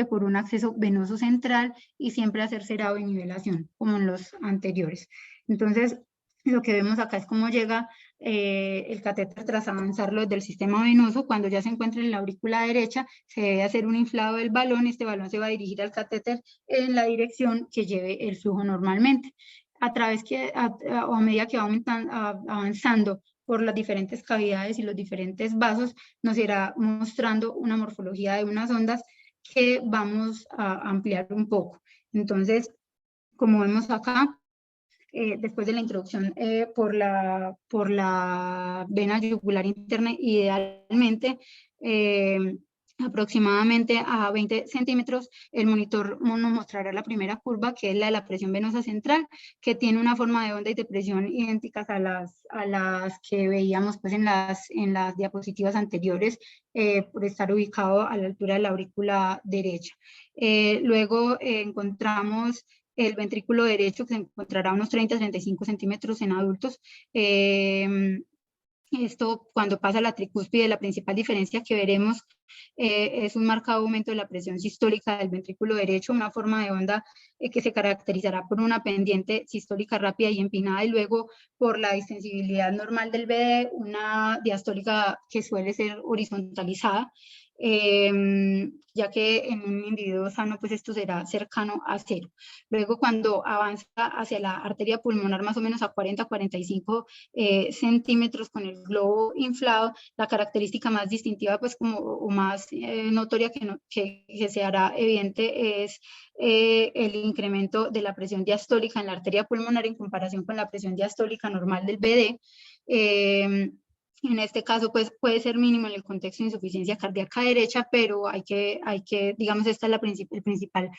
C: por un acceso venoso central y siempre hacer cerado y nivelación como en los anteriores. Entonces, lo que vemos acá es cómo llega el catéter tras avanzarlo desde el sistema venoso. Cuando ya se encuentra en la aurícula derecha, se debe hacer un inflado del balón. Este balón se va a dirigir al catéter en la dirección que lleve el flujo normalmente. A medida que va avanzando por las diferentes cavidades y los diferentes vasos, nos irá mostrando una morfología de unas ondas que vamos a ampliar un poco. Entonces, como vemos acá, después de la introducción por la vena yugular interna, idealmente aproximadamente a 20 centímetros, el monitor nos mostrará la primera curva, que es la de la presión venosa central, que tiene una forma de onda y de presión idénticas a las que veíamos pues, en las diapositivas anteriores, por estar ubicado a la altura de la aurícula derecha. Luego encontramos el ventrículo derecho, que se encontrará a unos 30-35 centímetros en adultos. Esto cuando pasa la tricúspide, la principal diferencia que veremos es un marcado aumento de la presión sistólica del ventrículo derecho, una forma de onda que se caracterizará por una pendiente sistólica rápida y empinada, y luego por la distensibilidad normal del BD, una diastólica que suele ser horizontalizada, ya que en un individuo sano pues esto será cercano a cero. Luego cuando avanza hacia la arteria pulmonar más o menos a 40-45 centímetros con el globo inflado, la característica más distintiva pues como o más notoria que se hará evidente es el incremento de la presión diastólica en la arteria pulmonar en comparación con la presión diastólica normal del BD. En este caso, pues puede ser mínimo en el contexto de insuficiencia cardíaca derecha, pero hay que digamos, esta es el principal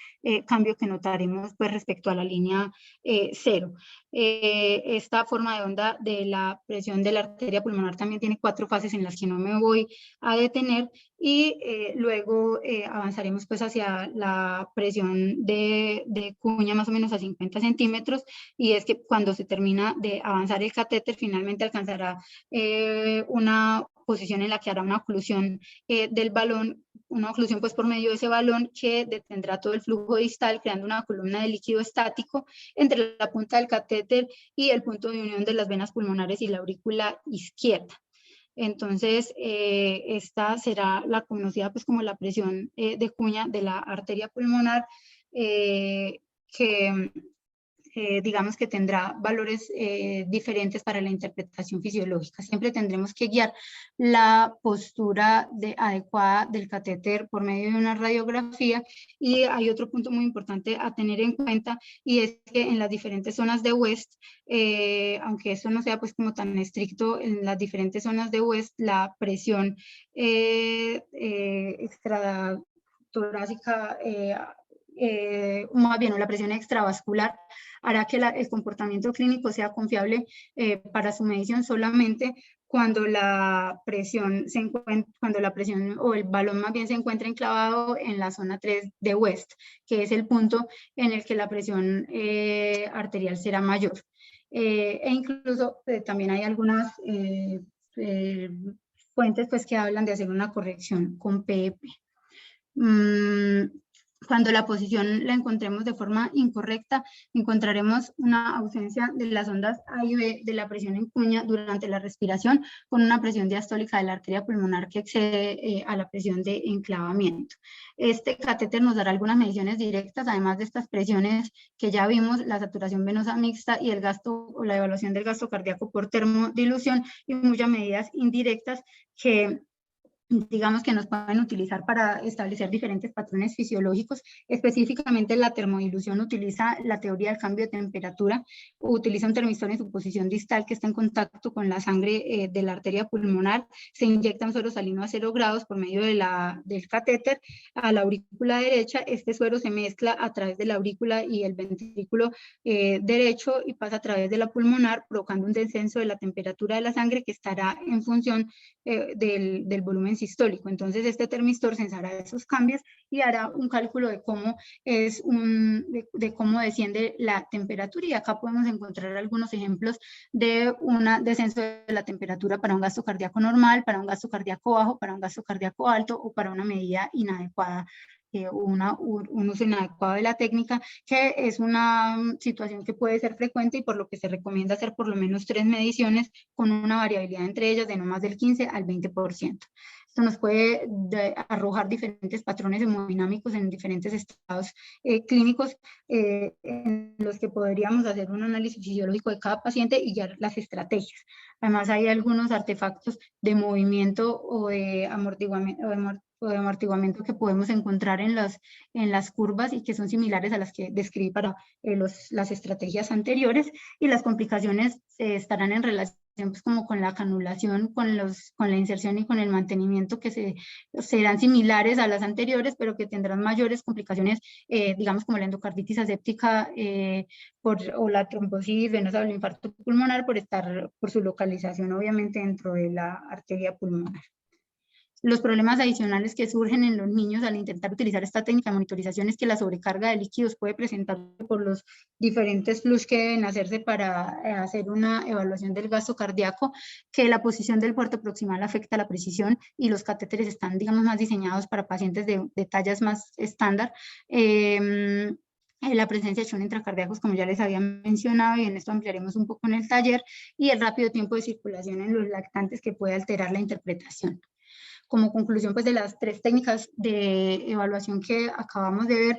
C: cambio que notaremos pues, respecto a la línea 0. Esta forma de onda de la presión de la arteria pulmonar también tiene 4 fases en las que no me voy a detener, y luego avanzaremos pues hacia la presión de cuña más o menos a 50 centímetros, y es que cuando se termina de avanzar el catéter, finalmente alcanzará una posición en la que hará una oclusión del balón, una oclusión pues por medio de ese balón que detendrá todo el flujo distal, creando una columna de líquido estático entre la punta del catéter y el punto de unión de las venas pulmonares y la aurícula izquierda. Entonces, esta será la conocida pues como la presión de cuña de la arteria pulmonar, que digamos que tendrá valores diferentes para la interpretación fisiológica. Siempre tendremos que guiar la postura adecuada del catéter por medio de una radiografía. Y hay otro punto muy importante a tener en cuenta, y es que en las diferentes zonas de West, aunque esto no sea pues como tan estricto, en las diferentes zonas de West la presión extratorácica, más bien la presión extravascular, hará que el comportamiento clínico sea confiable para su medición solamente cuando la presión o el balón más bien se encuentra enclavado en la zona 3 de West, que es el punto en el que la presión arterial será mayor. E incluso también hay algunas fuentes pues, que hablan de hacer una corrección con PEP. Cuando la posición la encontremos de forma incorrecta, encontraremos una ausencia de las ondas A y B de la presión en cuña durante la respiración, con una presión diastólica de la arteria pulmonar que excede a la presión de enclavamiento. Este catéter nos dará algunas mediciones directas, además de estas presiones que ya vimos, la saturación venosa mixta y el gasto o la evaluación del gasto cardíaco por termodilución, y muchas medidas indirectas que digamos que nos pueden utilizar para establecer diferentes patrones fisiológicos. Específicamente la termodilución utiliza la teoría del cambio de temperatura, utiliza un termistor en su posición distal que está en contacto con la sangre de la arteria pulmonar, se inyecta un suero salino a 0 grados por medio del catéter a la aurícula derecha. Este suero se mezcla a través de la aurícula y el ventrículo derecho y pasa a través de la pulmonar, provocando un descenso de la temperatura de la sangre que estará en función del volumen sistólico. Entonces este termistor censará esos cambios y hará un cálculo de cómo cómo desciende la temperatura, y acá podemos encontrar algunos ejemplos de un descenso de la temperatura para un gasto cardíaco normal, para un gasto cardíaco bajo, para un gasto cardíaco alto o para una medida inadecuada, un uso inadecuado de la técnica, que es una situación que puede ser frecuente y por lo que se recomienda hacer por lo menos 3 mediciones con una variabilidad entre ellas de no más del 15 al 20%. Esto nos puede arrojar diferentes patrones hemodinámicos en diferentes estados clínicos en los que podríamos hacer un análisis fisiológico de cada paciente y guiar las estrategias. Además hay algunos artefactos de movimiento o de amortiguamiento que podemos encontrar en las curvas y que son similares a las que describí para las estrategias anteriores, y las complicaciones estarán en relación pues, como con la canulación, con la inserción y con el mantenimiento, que serán similares a las anteriores, pero que tendrán mayores complicaciones, digamos como la endocarditis aséptica o la trombosis venosa o el infarto pulmonar por su localización obviamente dentro de la arteria pulmonar. Los problemas adicionales que surgen en los niños al intentar utilizar esta técnica de monitorización es que la sobrecarga de líquidos puede presentarse por los diferentes flush que deben hacerse para hacer una evaluación del gasto cardíaco, que la posición del puerto proximal afecta la precisión y los catéteres están, digamos, más diseñados para pacientes de tallas más estándar. La presencia de shock intracardíacos, como ya les había mencionado, y en esto ampliaremos un poco en el taller, y el rápido tiempo de circulación en los lactantes que puede alterar la interpretación. Como conclusión pues, de las 3 técnicas de evaluación que acabamos de ver,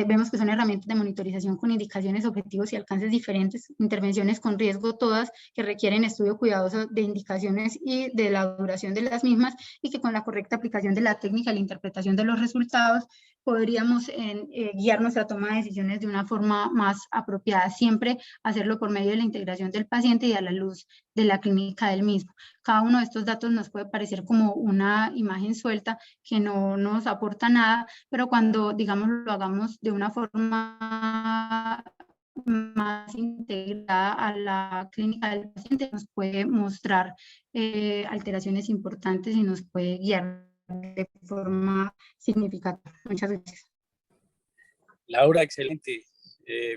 C: vemos que son herramientas de monitorización con indicaciones, objetivos y alcances diferentes, intervenciones con riesgo todas, que requieren estudio cuidadoso de indicaciones y de la duración de las mismas, y que con la correcta aplicación de la técnica y la interpretación de los resultados podríamos guiar nuestra toma de decisiones de una forma más apropiada, siempre hacerlo por medio de la integración del paciente y a la luz de la clínica del mismo. Cada uno de estos datos nos puede parecer como una imagen suelta que no nos aporta nada, pero cuando, digamos, lo hagamos de una forma más integrada a la clínica del paciente, nos puede mostrar alteraciones importantes y nos puede guiar de forma significativa. Muchas gracias.
B: Laura, excelente.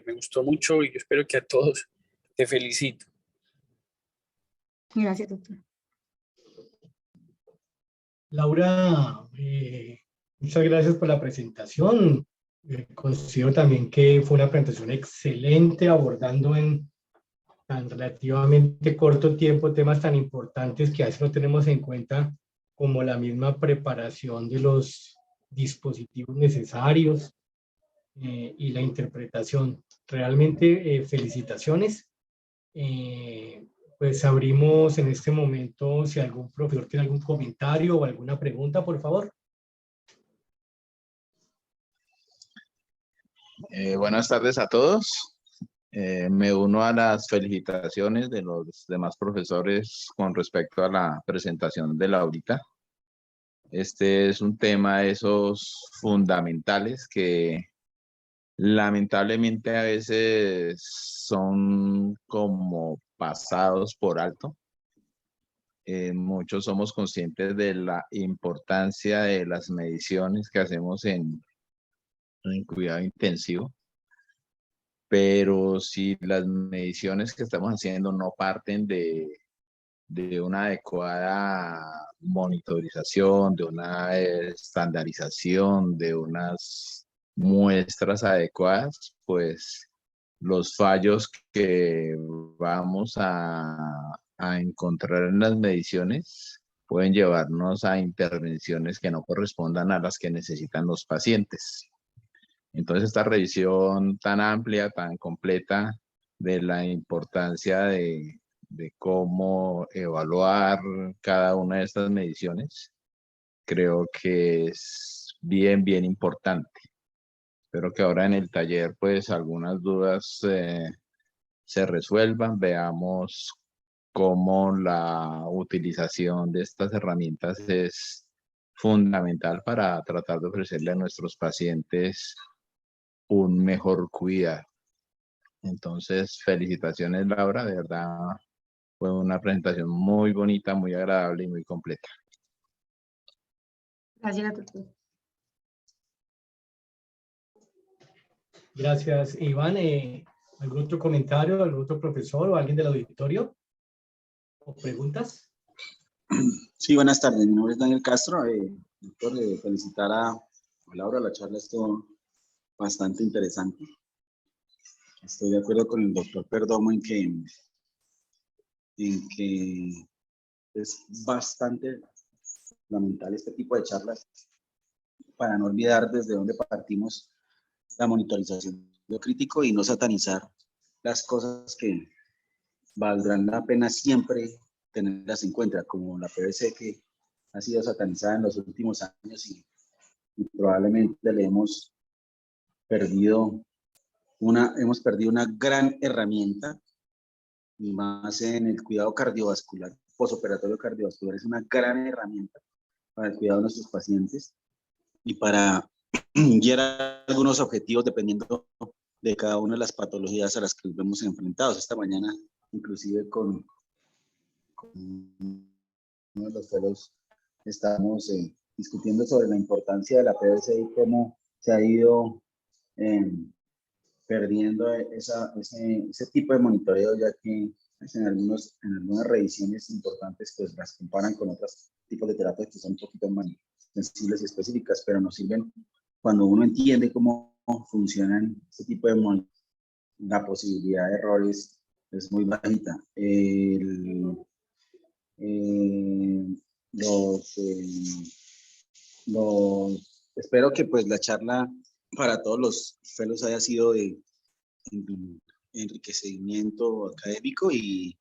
B: Me gustó mucho y yo espero que a todos te felicito.
C: Gracias, doctor.
A: Laura, muchas gracias por la presentación. Considero también que fue una presentación excelente, abordando en tan relativamente corto tiempo temas tan importantes que a veces no tenemos en cuenta, como la misma preparación de los dispositivos necesarios y la interpretación. realmente felicitaciones. Pues abrimos en este momento, si algún profesor tiene algún comentario o alguna pregunta, por favor.
D: Buenas tardes a todos. Me uno a las felicitaciones de los demás profesores con respecto a la presentación de Laurita. Este es un tema de esos fundamentales que lamentablemente a veces son como pasados por alto. Muchos somos conscientes de la importancia de las mediciones que hacemos en cuidado intensivo, pero si las mediciones que estamos haciendo no parten de una adecuada monitorización, de una estandarización, de unas muestras adecuadas, pues los fallos que vamos a encontrar en las mediciones pueden llevarnos a intervenciones que no correspondan a las que necesitan los pacientes. Entonces, esta revisión tan amplia, tan completa de la importancia de cómo evaluar cada una de estas mediciones, creo que es bien, bien importante. Espero que ahora en el taller, pues, algunas dudas se resuelvan. Veamos cómo la utilización de estas herramientas es fundamental para tratar de ofrecerle a nuestros pacientes un mejor cuidado. Entonces, felicitaciones, Laura, de verdad fue una presentación muy bonita, muy agradable y muy completa.
C: Gracias, doctor.
A: Gracias, Iván. ¿Algún otro comentario, algún otro profesor o alguien del auditorio? ¿O preguntas?
E: Sí, buenas tardes. Mi nombre es Daniel Castro. Doctor, felicitar a Laura. La charla estuvo bastante interesante. Estoy de acuerdo con el doctor Perdomo en que es bastante fundamental este tipo de charlas para no olvidar desde dónde partimos la monitorización de lo crítico y no satanizar las cosas que valdrán la pena siempre tenerlas en cuenta, como la PVC, que ha sido satanizada en los últimos años y probablemente le hemos perdido una gran herramienta, y más en el cuidado cardiovascular, posoperatorio cardiovascular. Es una gran herramienta para el cuidado de nuestros pacientes y para guiar algunos objetivos dependiendo de cada una de las patologías a las que nos vemos enfrentados. Esta mañana, inclusive con uno de los fellows, estamos discutiendo sobre la importancia de la PVC y cómo se ha ido perdiendo ese tipo de monitoreo, ya que pues, en algunas revisiones importantes pues las comparan con otros tipos de terapias que son un poquito más sensibles y específicas, pero nos sirven cuando uno entiende cómo funcionan este tipo de monitoreos. La posibilidad de errores es muy bajita. Espero que pues la charla para todos los fellows haya sido de enriquecimiento académico y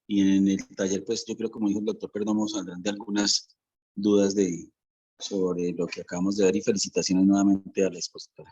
E: en el taller pues yo creo, como dijo el doctor Perdomo, saldrán de algunas dudas sobre lo que acabamos de ver, y felicitaciones nuevamente a la expositora.